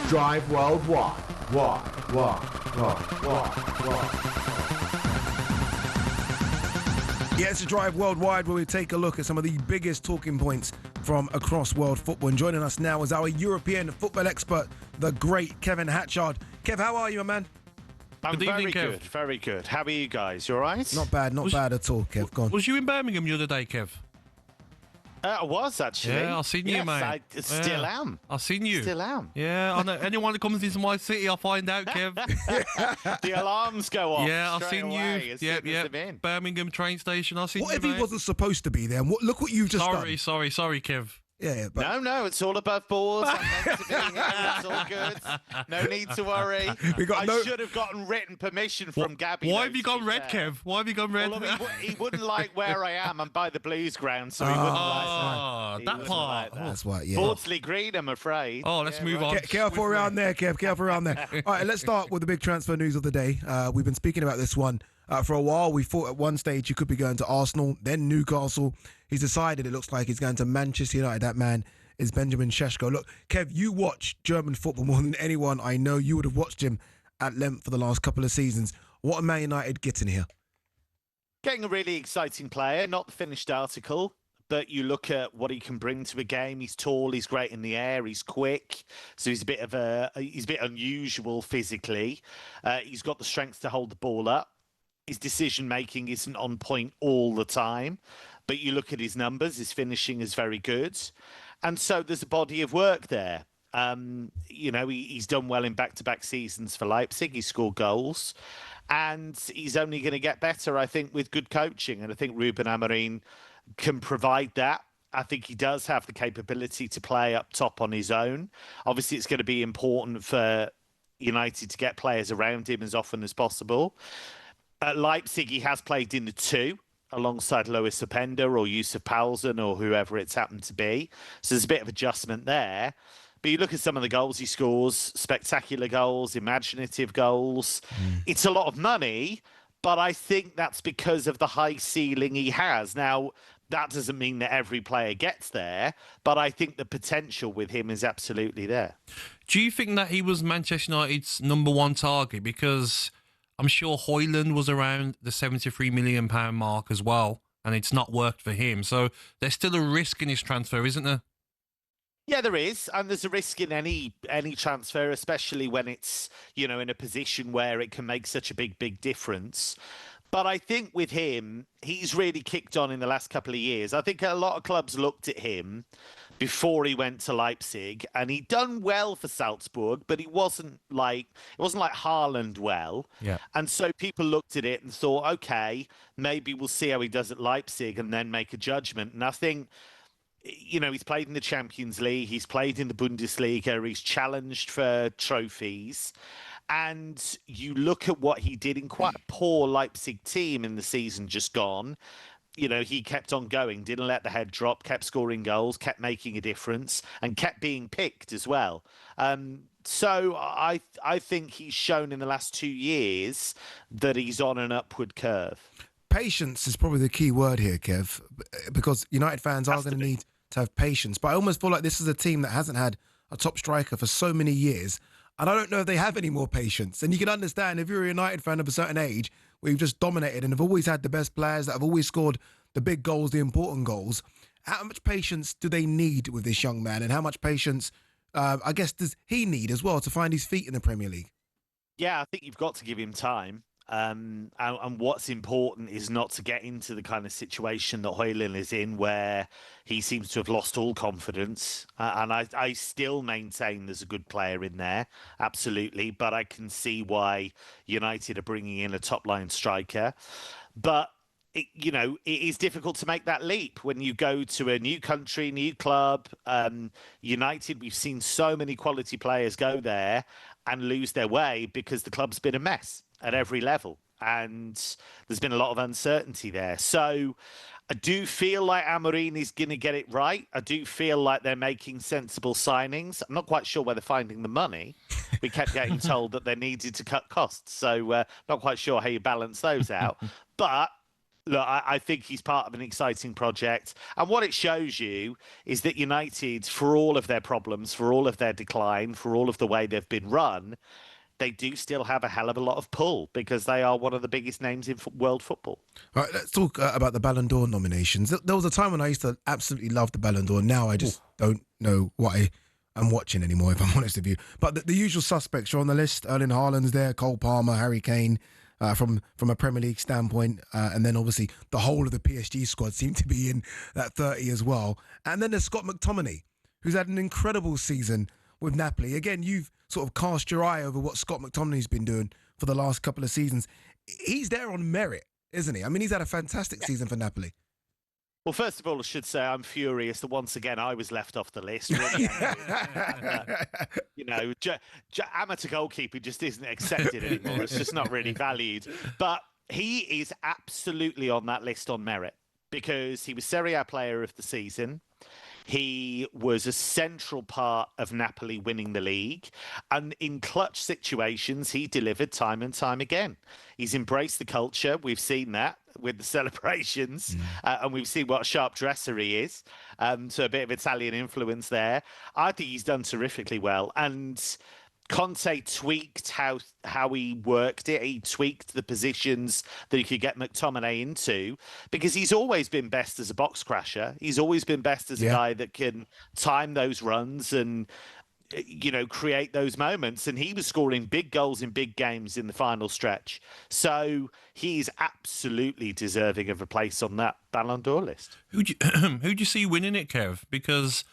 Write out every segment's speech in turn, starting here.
Drive worldwide. Why? Yeah, it's a Drive Worldwide where we take a look at some of the biggest talking points from across world football. And joining us now is our European football expert, the great Kevin Hatchard. Kev, how are you, my man? I'm Good evening, very Kev. good, very good. How are you guys? You all right? Not bad at all, Kev. Go on. Was you in Birmingham the other day, Kev? I was, actually. Yeah, I seen you, yes, mate. I still Yeah. am. I seen you. Still am. Yeah, I know. Anyone that comes into my city, I'll find out, Kev. The alarms go off. Yeah, I've straight seen away you. as soon as I'm in. Birmingham train station. I seen What you. if he mate. wasn't supposed to be there? And look what you've just done. Sorry, Kev. Yeah, but No, it's all above board. I'm meant to be here. It's all good. No need to worry. I should have gotten written permission from Gabby. Why have you gone red, Kev? Why have you gone red? Well, he wouldn't like where I am. I'm by the Blues ground, so he wouldn't like that. He that wouldn't part. like that. that's why, yeah. Bordsley Green, I'm afraid. Oh, let's move on. Careful around there, Kev. Careful around there. All right, let's start with the big transfer news of the day. We've been speaking about this one for a while. We thought at one stage he could be going to Arsenal, then Newcastle. He's decided it looks like he's going to Manchester United. That man is Benjamin Šeško. Look, Kev, you watch German football more than anyone I know. You would have watched him at length for the last couple of seasons. What are Man United getting here? Getting a really exciting player, not the finished article, but you look at what he can bring to a game. He's tall, he's great in the air, he's quick, so he's a bit unusual physically. He's got the strength to hold the ball up. His decision making isn't on point all the time, but you look at his numbers, his finishing is very good. And so there's a body of work there. He's done well in back-to-back seasons for Leipzig. He scored goals. And he's only going to get better, I think, with good coaching. And I think Ruben Amorim can provide that. I think he does have the capability to play up top on his own. Obviously, it's going to be important for United to get players around him as often as possible. At Leipzig, he has played in the two, alongside Lois Openda or Yusuf Poulsen or whoever it's happened to be. So there's a bit of adjustment there. But you look at some of the goals he scores, spectacular goals, imaginative goals. It's a lot of money, but I think that's because of the high ceiling he has. Now, that doesn't mean that every player gets there, but I think the potential with him is absolutely there. Do you think that he was Manchester United's number one target? Because I'm sure Højlund was around the £73 million mark as well, and it's not worked for him. So there's still a risk in his transfer, isn't there? Yeah, there is, and there's a risk in any transfer, especially when it's, in a position where it can make such a big difference. But I think with him, he's really kicked on in the last couple of years. I think a lot of clubs looked at him before he went to Leipzig, and he'd done well for Salzburg, but it wasn't like Haaland well. Yeah. And so people looked at it and thought, okay, maybe we'll see how he does at Leipzig and then make a judgment. And I think, he's played in the Champions League, he's played in the Bundesliga, he's challenged for trophies. And you look at what he did in quite a poor Leipzig team in the season just gone. He kept on going, didn't let the head drop, kept scoring goals, kept making a difference, and kept being picked as well. So I think he's shown in the last 2 years that he's on an upward curve. Patience is probably the key word here, Kev, because United fans are going to need to have patience. But I almost feel like this is a team that hasn't had a top striker for so many years, and I don't know if they have any more patience. And you can understand if you're a United fan of a certain age, where you've just dominated and have always had the best players that have always scored the big goals, the important goals. How much patience do they need with this young man, and how much patience, I guess, does he need as well to find his feet in the Premier League? Yeah, I think you've got to give him time. And what's important is not to get into the kind of situation that Højlund is in, where he seems to have lost all confidence. And I still maintain there's a good player in there, absolutely. But I can see why United are bringing in a top-line striker. But it is difficult to make that leap when you go to a new country, new club. United, we've seen so many quality players go there and lose their way because the club's been a mess at every level, and there's been a lot of uncertainty there. So I do feel like Amorim is going to get it right. I do feel like they're making sensible signings. I'm not quite sure where they're finding the money. We kept getting told that they needed to cut costs, so not quite sure how you balance those out. But Look, I think he's part of an exciting project. And what it shows you is that United, for all of their problems, for all of their decline, for all of the way they've been run, they do still have a hell of a lot of pull because they are one of the biggest names in world football. All right, let's talk about the Ballon d'Or nominations. There was a time when I used to absolutely love the Ballon d'Or. Now I just don't know what I'm watching anymore, if I'm honest with you. But the usual suspects are on the list. Erling Haaland's there, Cole Palmer, Harry Kane. From a Premier League standpoint, and then obviously the whole of the PSG squad seem to be in that 30 as well. And then there's Scott McTominay, who's had an incredible season with Napoli. Again, you've sort of cast your eye over what Scott McTominay's been doing for the last couple of seasons. He's there on merit, isn't he? I mean, he's had a fantastic season for Napoli. Well, first of all, I should say I'm furious that once again I was left off the list. Really. Amateur goalkeeping just isn't accepted anymore. It's just not really valued. But he is absolutely on that list on merit because he was Serie A Player of the Season. He was a central part of Napoli winning the league. And in clutch situations, he delivered time and time again. He's embraced the culture. We've seen that with the celebrations. And we've seen what a sharp dresser he is. So a bit of Italian influence there. I think he's done terrifically well. And Conte tweaked how he worked it. He tweaked the positions that he could get McTominay into because he's always been best as a box crasher. He's always been best as a guy that can time those runs and, create those moments. And he was scoring big goals in big games in the final stretch. So he's absolutely deserving of a place on that Ballon d'Or list. Who do you see winning it, Kev? Because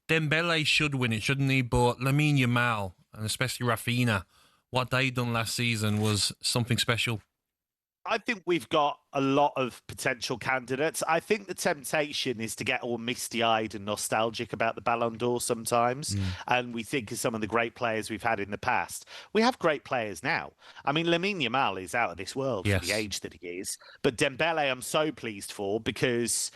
Dembele should win it, shouldn't he? But Lamine Yamal, and especially Rafinha, what they done last season was something special. I think we've got a lot of potential candidates. I think the temptation is to get all misty-eyed and nostalgic about the Ballon d'Or sometimes. And we think of some of the great players we've had in the past. We have great players now. I mean, Lamine Yamal is out of this world for the age that he is. But Dembele, I'm so pleased for because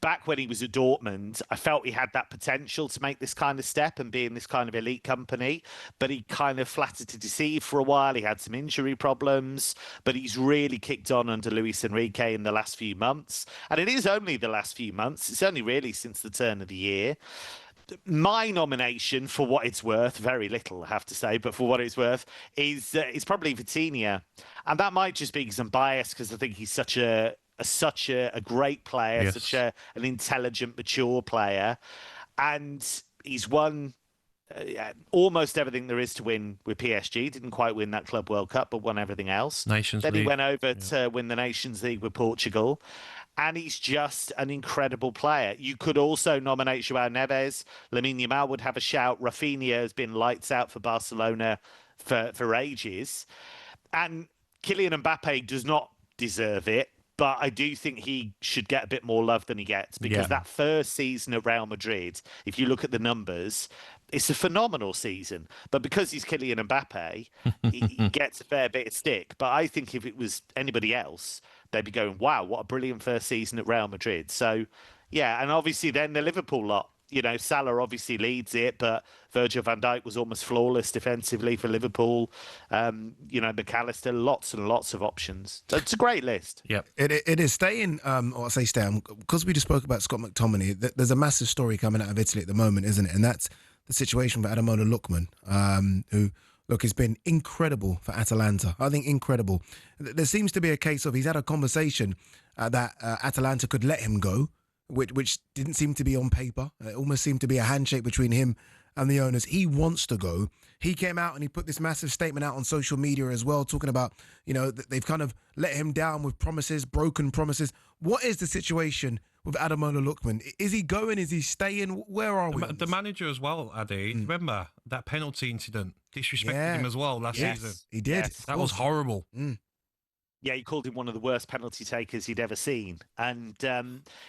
back when he was at Dortmund, I felt he had that potential to make this kind of step and be in this kind of elite company, but he kind of flattered to deceive for a while. He had some injury problems, but he's really kicked on under Luis Enrique in the last few months. And it is only the last few months. It's only really since the turn of the year. My nomination, for what it's worth, very little, I have to say, but for what it's worth, is probably Vitinha. And that might just be because I'm biased because I think he's such a great player, such an intelligent, mature player. And he's won almost everything there is to win with PSG. Didn't quite win that Club World Cup, but won everything else. Nations then League. He went over to win the Nations League with Portugal. And he's just an incredible player. You could also nominate Joao Neves. Lamine Yamal would have a shout. Rafinha has been lights out for Barcelona for ages. And Kylian Mbappe does not deserve it. But I do think he should get a bit more love than he gets because that first season at Real Madrid, if you look at the numbers, it's a phenomenal season. But because he's Kylian Mbappe, he gets a fair bit of stick. But I think if it was anybody else, they'd be going, wow, what a brilliant first season at Real Madrid. So, yeah, and obviously then the Liverpool lot. Salah obviously leads it, but Virgil van Dijk was almost flawless defensively for Liverpool. McAllister, lots and lots of options. So it's a great list. Yeah, it is. Staying, or I say staying, because we just spoke about Scott McTominay, there's a massive story coming out of Italy at the moment, isn't it? And that's the situation for Ade Oladipo, who, look, has been incredible for Atalanta. I think incredible. There seems to be a case of he's had a conversation that Atalanta could let him go, which didn't seem to be on paper. It almost seemed to be a handshake between him and the owners. He wants to go. He came out and he put this massive statement out on social media as well, talking about, that they've kind of let him down with promises, broken promises. What is the situation with Ade Oladipo? Is he going? Is he staying? Where are we? The manager as well, Ade. Remember that penalty incident? Disrespected him as well last season. He did. Yes. That was horrible. Yeah, he called him one of the worst penalty takers he'd ever seen. And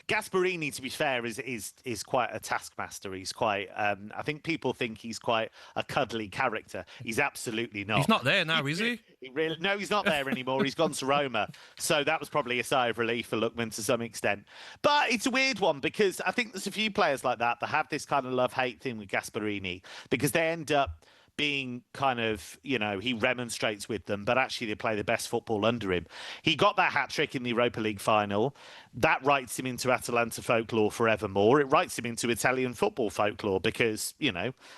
Gasperini, to be fair, is quite a taskmaster. He's quite. I think people think he's quite a cuddly character. He's absolutely not. He's not there now, is he? No, he's not there anymore. He's gone to Roma. So that was probably a sigh of relief for Lookman to some extent. But it's a weird one because I think there's a few players like that have this kind of love-hate thing with Gasperini because they end up being kind of, he remonstrates with them, but actually they play the best football under him. He got that hat-trick in the Europa League final. That writes him into Atalanta folklore forevermore. It writes him into Italian football folklore because,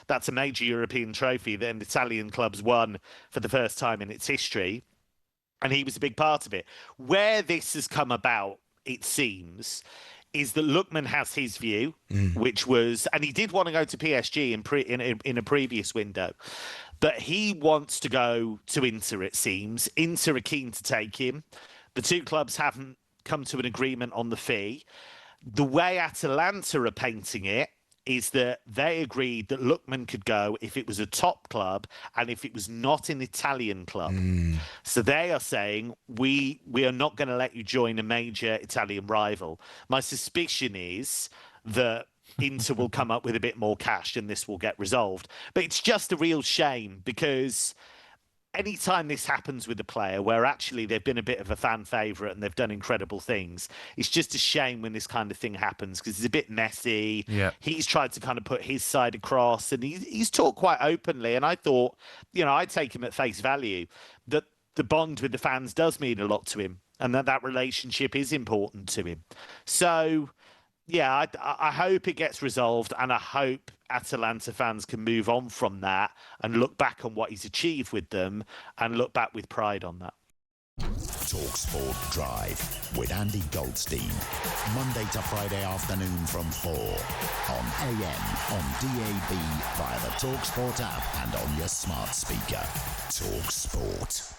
that's a major European trophy that an Italian club's won for the first time in its history. And he was a big part of it. Where this has come about, it seems, is that Lookman has his view, which was, and he did want to go to PSG in a previous window, but he wants to go to Inter, it seems. Inter are keen to take him. The two clubs haven't come to an agreement on the fee. The way Atalanta are painting it is that they agreed that Lookman could go if it was a top club and if it was not an Italian club. So they are saying, we are not going to let you join a major Italian rival. My suspicion is that Inter will come up with a bit more cash and this will get resolved. But it's just a real shame because anytime this happens with a player where actually they've been a bit of a fan favourite and they've done incredible things, it's just a shame when this kind of thing happens because it's a bit messy. Yeah. He's tried to kind of put his side across and he's talked quite openly. And I thought, I'd take him at face value, that the bond with the fans does mean a lot to him and that relationship is important to him. So, yeah, I hope it gets resolved and I hope Atalanta fans can move on from that and look back on what he's achieved with them and look back with pride on that. talkSPORT Drive with Andy Goldstein. Monday to Friday afternoon from 4 on AM, on DAB, via the talkSPORT app and on your smart speaker. talkSPORT.